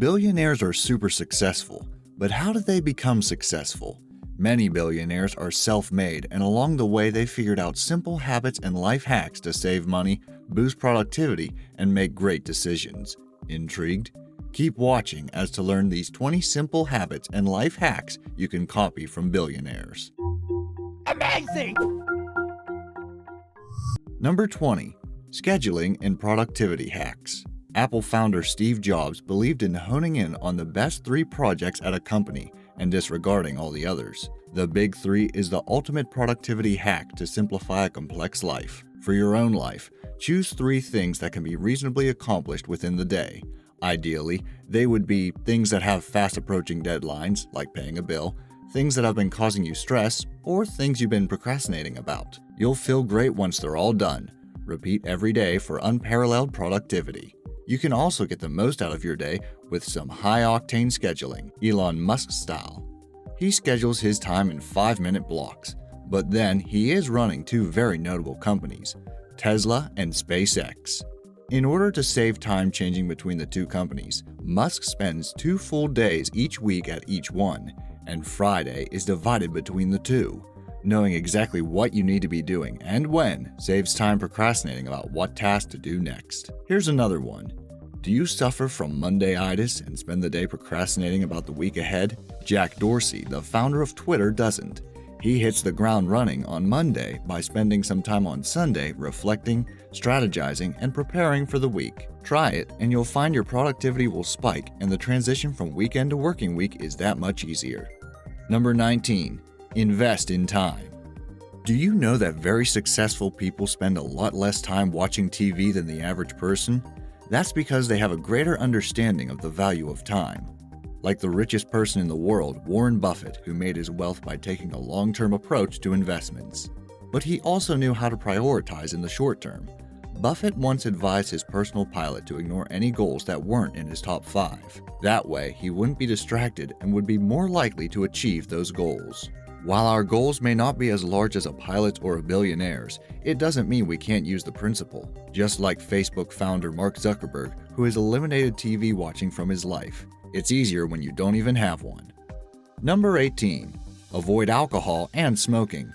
Billionaires are super successful, but how did they become successful? Many billionaires are self-made, and along the way they figured out simple habits and life hacks to save money, boost productivity, and make great decisions. Intrigued? Keep watching as to learn these 20 simple habits and life hacks you can copy from billionaires. Amazing! Number 20. Scheduling and productivity hacks. Apple founder Steve Jobs believed in honing in on the best 3 projects at a company and disregarding all the others. The Big 3 is the ultimate productivity hack to simplify a complex life. For your own life, choose 3 things that can be reasonably accomplished within the day. Ideally, they would be things that have fast approaching deadlines, like paying a bill, things that have been causing you stress, or things you've been procrastinating about. You'll feel great once they're all done. Repeat every day for unparalleled productivity. You can also get the most out of your day with some high-octane scheduling, Elon Musk style. He schedules his time in 5-minute blocks, but then he is running 2 very notable companies, Tesla and SpaceX. In order to save time changing between the 2 companies, Musk spends 2 full days each week at each one, and Friday is divided between the 2. Knowing exactly what you need to be doing and when saves time procrastinating about what task to do next. Here's another one. Do you suffer from Monday-itis and spend the day procrastinating about the week ahead? Jack Dorsey, the founder of Twitter, doesn't. He hits the ground running on Monday by spending some time on Sunday reflecting, strategizing, and preparing for the week. Try it, and you'll find your productivity will spike and the transition from weekend to working week is that much easier. Number 19. Invest in time. Do you know that very successful people spend a lot less time watching TV than the average person? That's because they have a greater understanding of the value of time. Like the richest person in the world, Warren Buffett, who made his wealth by taking a long-term approach to investments. But he also knew how to prioritize in the short term. Buffett once advised his personal pilot to ignore any goals that weren't in his top 5. That way, he wouldn't be distracted and would be more likely to achieve those goals. While our goals may not be as large as a pilot's or a billionaire's, it doesn't mean we can't use the principle. Just like Facebook founder Mark Zuckerberg, who has eliminated TV watching from his life. It's easier when you don't even have one. Number 18. Avoid alcohol and smoking.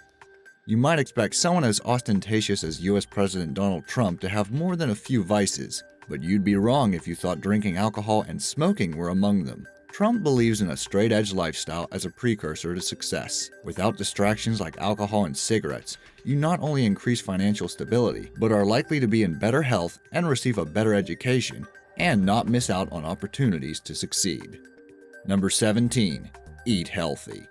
You might expect someone as ostentatious as US President Donald Trump to have more than a few vices, but you'd be wrong if you thought drinking alcohol and smoking were among them. Trump believes in a straight-edge lifestyle as a precursor to success. Without distractions like alcohol and cigarettes, you not only increase financial stability, but are likely to be in better health and receive a better education, and not miss out on opportunities to succeed. Number 17. Eat healthy.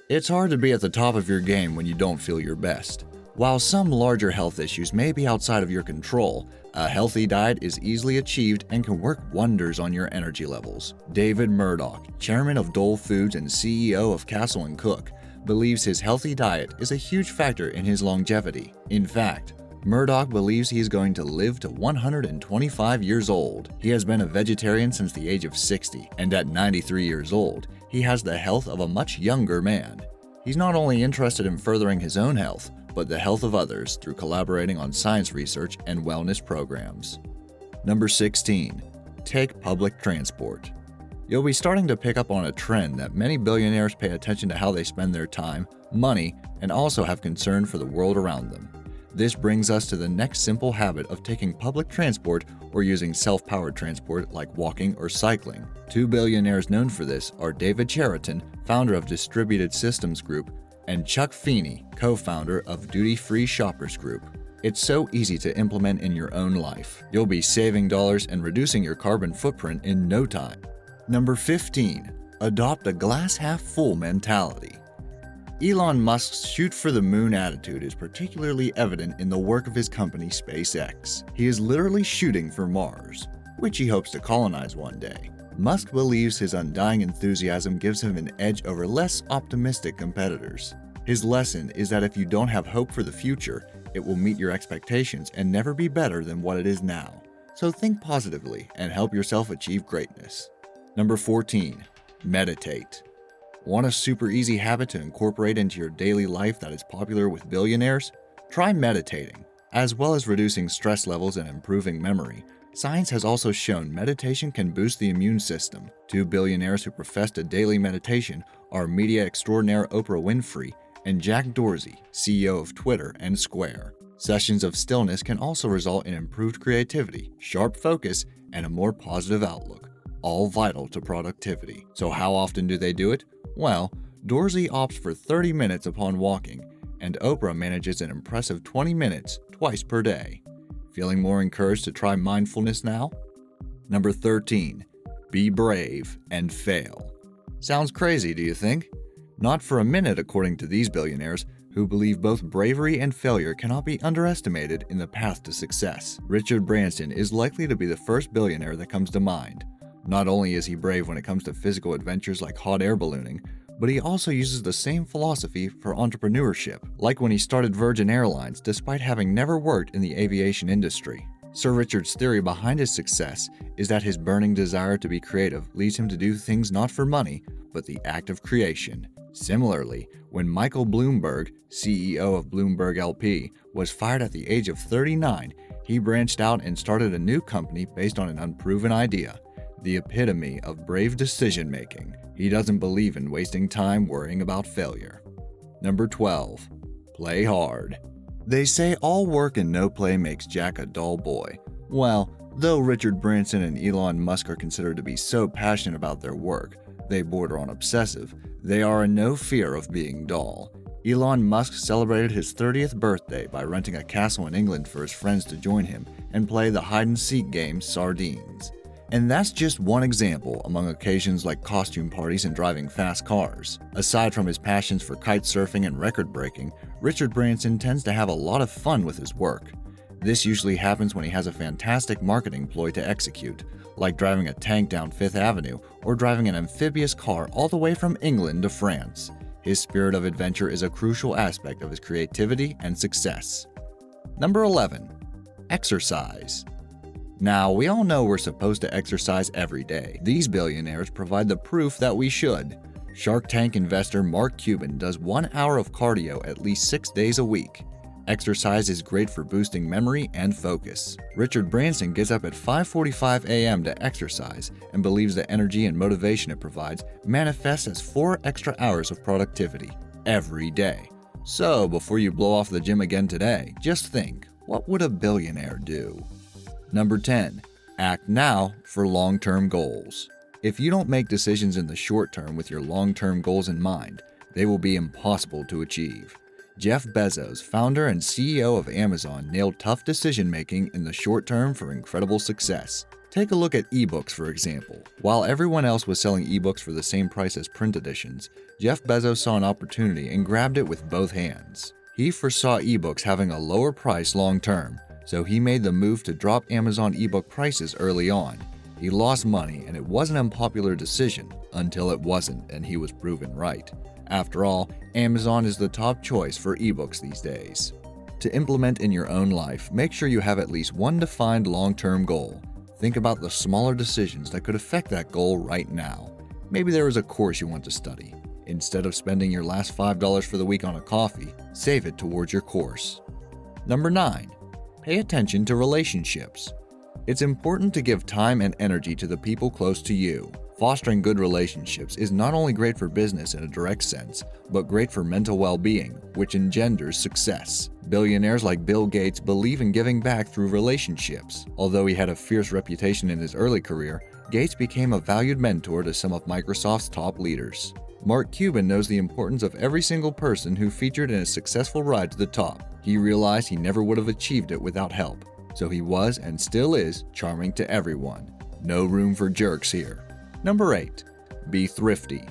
It's hard to be at the top of your game when you don't feel your best. While some larger health issues may be outside of your control, a healthy diet is easily achieved and can work wonders on your energy levels. David Murdoch, chairman of Dole Foods and CEO of Castle & Cook, believes his healthy diet is a huge factor in his longevity. In fact, Murdoch believes he is going to live to 125 years old. He has been a vegetarian since the age of 60, and at 93 years old, he has the health of a much younger man. He's not only interested in furthering his own health, but the health of others through collaborating on science research and wellness programs. Number 16. Take public transport. You'll be starting to pick up on a trend that many billionaires pay attention to how they spend their time, money, and also have concern for the world around them. This brings us to the next simple habit of taking public transport or using self-powered transport like walking or cycling. 2 billionaires known for this are David Cheriton, founder of Distributed Systems Group, and Chuck Feeney, co-founder of Duty Free Shoppers Group. It's so easy to implement in your own life. You'll be saving dollars and reducing your carbon footprint in no time. Number 15. Adopt a glass half full mentality. Elon Musk's shoot for the moon attitude is particularly evident in the work of his company SpaceX. He is literally shooting for Mars, which he hopes to colonize one day. Musk believes his undying enthusiasm gives him an edge over less optimistic competitors. His lesson is that if you don't have hope for the future, it will meet your expectations and never be better than what it is now. So think positively and help yourself achieve greatness. Number 14. Meditate. Want a super easy habit to incorporate into your daily life that is popular with billionaires? Try meditating. As well as reducing stress levels and improving memory, Science has also shown meditation can boost the immune system. Two billionaires who professed a daily meditation are media extraordinaire Oprah Winfrey and Jack Dorsey, CEO of Twitter and Square. Sessions of stillness can also result in improved creativity, sharp focus, and a more positive outlook, all vital to productivity. So how often do they do it? Well, Dorsey opts for 30 minutes upon walking, and Oprah manages an impressive 20 minutes twice per day. Feeling more encouraged to try mindfulness now? Number 13. Be brave and fail. Sounds crazy, do you think? Not for a minute, according to these billionaires, who believe both bravery and failure cannot be underestimated in the path to success. Richard Branson is likely to be the first billionaire that comes to mind. Not only is he brave when it comes to physical adventures like hot air ballooning, but he also uses the same philosophy for entrepreneurship, like when he started Virgin Airlines despite having never worked in the aviation industry. Sir Richard's theory behind his success is that his burning desire to be creative leads him to do things not for money, but the act of creation. Similarly, when Michael Bloomberg, CEO of Bloomberg LP, was fired at the age of 39, he branched out and started a new company based on an unproven idea, the epitome of brave decision-making. He doesn't believe in wasting time worrying about failure. Number 12. Play hard. They say all work and no play makes Jack a dull boy. Well, though Richard Branson and Elon Musk are considered to be so passionate about their work, they border on obsessive, they are in no fear of being dull. Elon Musk celebrated his 30th birthday by renting a castle in England for his friends to join him and play the hide-and-seek game Sardines. And that's just one example among occasions like costume parties and driving fast cars. Aside from his passions for kite surfing and record breaking, Richard Branson tends to have a lot of fun with his work. This usually happens when he has a fantastic marketing ploy to execute, like driving a tank down Fifth Avenue or driving an amphibious car all the way from England to France. His spirit of adventure is a crucial aspect of his creativity and success. Number 11. Exercise. Now, we all know we're supposed to exercise every day. These billionaires provide the proof that we should. Shark Tank investor Mark Cuban does 1 hour of cardio at least 6 days a week. Exercise is great for boosting memory and focus. Richard Branson gets up at 5:45 a.m. to exercise and believes the energy and motivation it provides manifests as 4 extra hours of productivity every day. So, before you blow off the gym again today, just think, what would a billionaire do? Number 10. Act now for long-term goals. If you don't make decisions in the short term with your long-term goals in mind, they will be impossible to achieve. Jeff Bezos, founder and CEO of Amazon, nailed tough decision-making in the short term for incredible success. Take a look at ebooks, for example. While everyone else was selling ebooks for the same price as print editions, Jeff Bezos saw an opportunity and grabbed it with both hands. He foresaw ebooks having a lower price long-term, so he made the move to drop Amazon ebook prices early on. He lost money, and it was an unpopular decision until it wasn't, and he was proven right. After all, Amazon is the top choice for ebooks these days. To implement in your own life, make sure you have at least one defined long-term goal. Think about the smaller decisions that could affect that goal right now. Maybe there is a course you want to study. Instead of spending your last $5 for the week on a coffee, save it towards your course. Number 9. Pay attention to relationships. It's important to give time and energy to the people close to you. Fostering good relationships is not only great for business in a direct sense, but great for mental well-being, which engenders success. Billionaires like Bill Gates believe in giving back through relationships. Although he had a fierce reputation in his early career, Gates became a valued mentor to some of Microsoft's top leaders. Mark Cuban knows the importance of every single person who featured in a successful ride to the top. He realized he never would have achieved it without help, so he was and still is charming to everyone. No room for jerks here. Number 8. Be thrifty.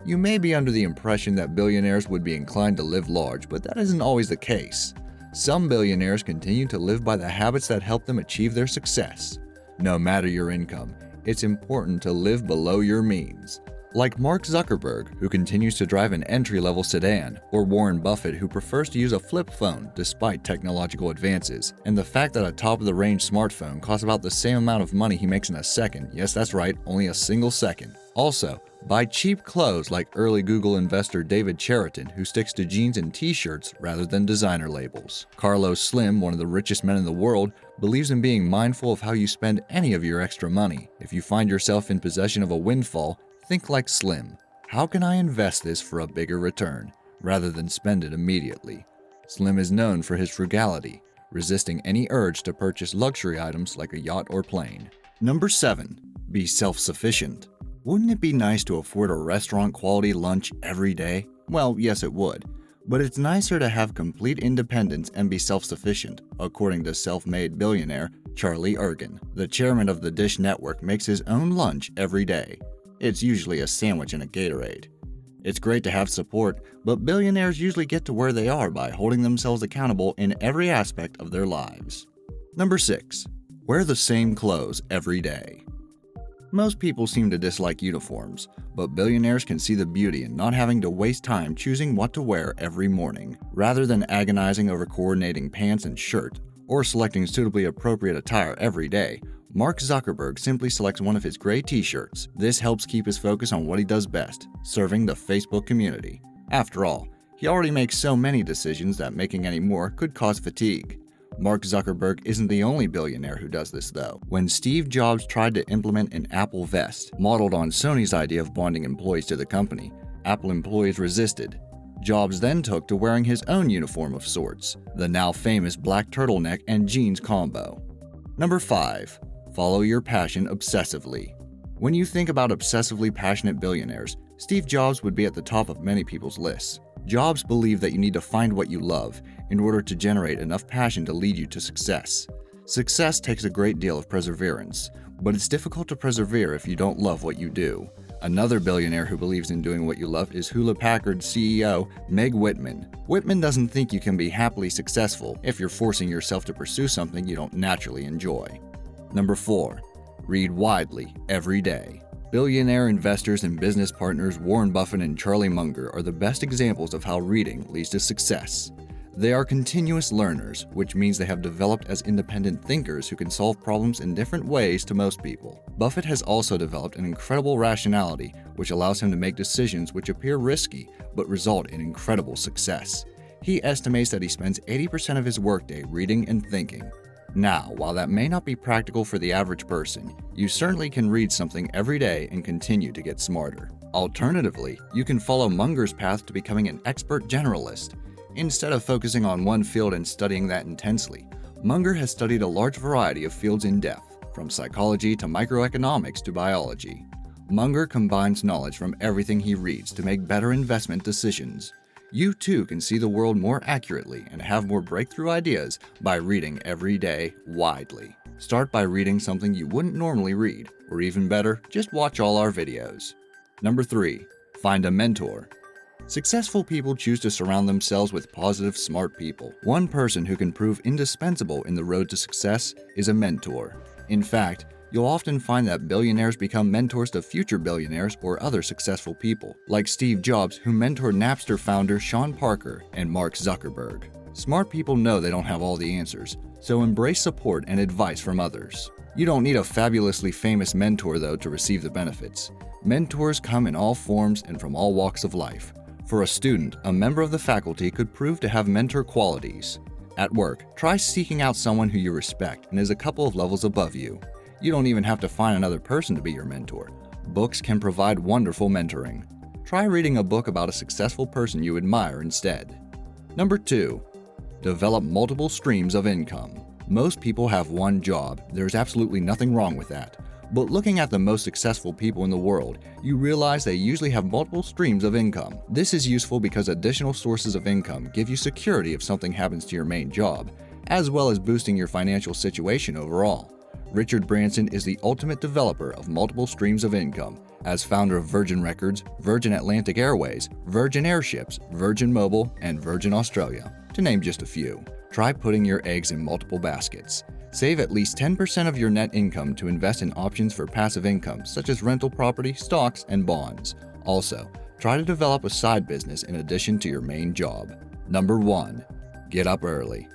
You may be under the impression that billionaires would be inclined to live large, but that isn't always the case. Some billionaires continue to live by the habits that help them achieve their success. No matter your income, it's important to live below your means. Like Mark Zuckerberg, who continues to drive an entry-level sedan, or Warren Buffett, who prefers to use a flip phone despite technological advances, and the fact that a top-of-the-range smartphone costs about the same amount of money he makes in a second. Yes, that's right, only a single second. Also, Buy cheap clothes like early Google investor David Cheriton, who sticks to jeans and t-shirts rather than designer labels. Carlos Slim, one of the richest men in the world, believes in being mindful of how you spend any of your extra money. If you find yourself in possession of a windfall, think like Slim. How can I invest this for a bigger return, rather than spend it immediately? Slim is known for his frugality, resisting any urge to purchase luxury items like a yacht or plane. Number 7. Be self-sufficient. Wouldn't it be nice to afford a restaurant-quality lunch every day? Well, yes it would. But it's nicer to have complete independence and be self-sufficient, according to self-made billionaire Charlie Ergen. The chairman of the Dish Network makes his own lunch every day. It's usually a sandwich and a Gatorade. It's great to have support, but billionaires usually get to where they are by holding themselves accountable in every aspect of their lives. Number 6. Wear the same clothes every day. Most people seem to dislike uniforms, but billionaires can see the beauty in not having to waste time choosing what to wear every morning. Rather than agonizing over coordinating pants and shirt, or selecting suitably appropriate attire every day, Mark Zuckerberg simply selects one of his gray t-shirts. This helps keep his focus on what he does best, serving the Facebook community. After all, he already makes so many decisions that making any more could cause fatigue. Mark Zuckerberg isn't the only billionaire who does this, though. When Steve Jobs tried to implement an Apple vest, modeled on Sony's idea of bonding employees to the company, Apple employees resisted. Jobs then took to wearing his own uniform of sorts, the now famous black turtleneck and jeans combo. Number 5. Follow your passion obsessively. When you think about obsessively passionate billionaires, Steve Jobs would be at the top of many people's lists. Jobs believed that you need to find what you love in order to generate enough passion to lead you to success. Success takes a great deal of perseverance, but it's difficult to persevere if you don't love what you do. Another billionaire who believes in doing what you love is Hewlett-Packard CEO Meg Whitman. Whitman doesn't think you can be happily successful if you're forcing yourself to pursue something you don't naturally enjoy. Number 4. Read widely every day. Billionaire investors and business partners Warren Buffett and Charlie Munger are the best examples of how reading leads to success. They are continuous learners, which means they have developed as independent thinkers who can solve problems in different ways to most people. Buffett has also developed an incredible rationality, which allows him to make decisions which appear risky but result in incredible success. He estimates that he spends 80% of his workday reading and thinking. Now, while that may not be practical for the average person, you certainly can read something every day and continue to get smarter. Alternatively, you can follow Munger's path to becoming an expert generalist. Instead of focusing on one field and studying that intensely, Munger has studied a large variety of fields in depth, from psychology to microeconomics to biology. Munger combines knowledge from everything he reads to make better investment decisions. You too can see the world more accurately and have more breakthrough ideas by reading every day widely. Start by reading something you wouldn't normally read, or even better, just watch all our videos. Number 3. Find a mentor. Successful people choose to surround themselves with positive, smart people. One person who can prove indispensable in the road to success is a mentor. In fact, you'll often find that billionaires become mentors to future billionaires or other successful people, like Steve Jobs, who mentored Napster founder Sean Parker and Mark Zuckerberg. Smart people know they don't have all the answers, so embrace support and advice from others. You don't need a fabulously famous mentor, though, to receive the benefits. Mentors come in all forms and from all walks of life. For a student, a member of the faculty could prove to have mentor qualities. At work, try seeking out someone who you respect and is a couple of levels above you. You don't even have to find another person to be your mentor. Books can provide wonderful mentoring. Try reading a book about a successful person you admire instead. Number 2. Develop multiple streams of income. Most people have one job. There's absolutely nothing wrong with that. But looking at the most successful people in the world, you realize they usually have multiple streams of income. This is useful because additional sources of income give you security if something happens to your main job, as well as boosting your financial situation overall. Richard Branson is the ultimate developer of multiple streams of income. As founder of Virgin Records, Virgin Atlantic Airways, Virgin Airships, Virgin Mobile, and Virgin Australia, to name just a few. Try putting your eggs in multiple baskets. Save at least 10% of your net income to invest in options for passive income, such as rental property, stocks, and bonds. Also, try to develop a side business in addition to your main job. Number 1. Get up early.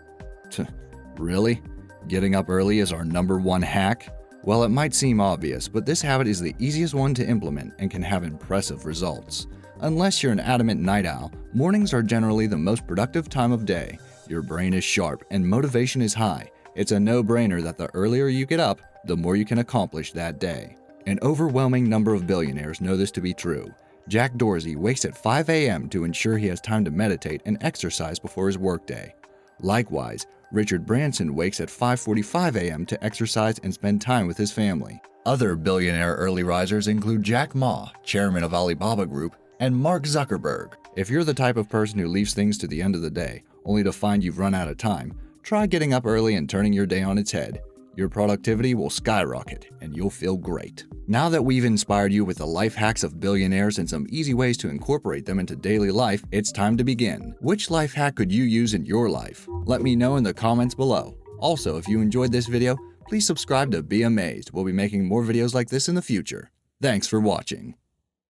Really? Getting up early is our number 1 hack? Well, it might seem obvious, but this habit is the easiest one to implement and can have impressive results. Unless you're an adamant night owl, mornings are generally the most productive time of day. Your brain is sharp and motivation is high. It's a no-brainer that the earlier you get up, the more you can accomplish that day. An overwhelming number of billionaires know this to be true. Jack Dorsey wakes at 5 a.m. to ensure he has time to meditate and exercise before his workday. Likewise, Richard Branson wakes at 5:45 a.m. to exercise and spend time with his family. Other billionaire early risers include Jack Ma, chairman of Alibaba Group, and Mark Zuckerberg. If you're the type of person who leaves things to the end of the day, only to find you've run out of time, try getting up early and turning your day on its head. Your productivity will skyrocket, and you'll feel great. Now that we've inspired you with the life hacks of billionaires and some easy ways to incorporate them into daily life, it's time to begin. Which life hack could you use in your life? Let me know in the comments below. Also, if you enjoyed this video, please subscribe to Be Amazed. We'll be making more videos like this in the future. Thanks for watching.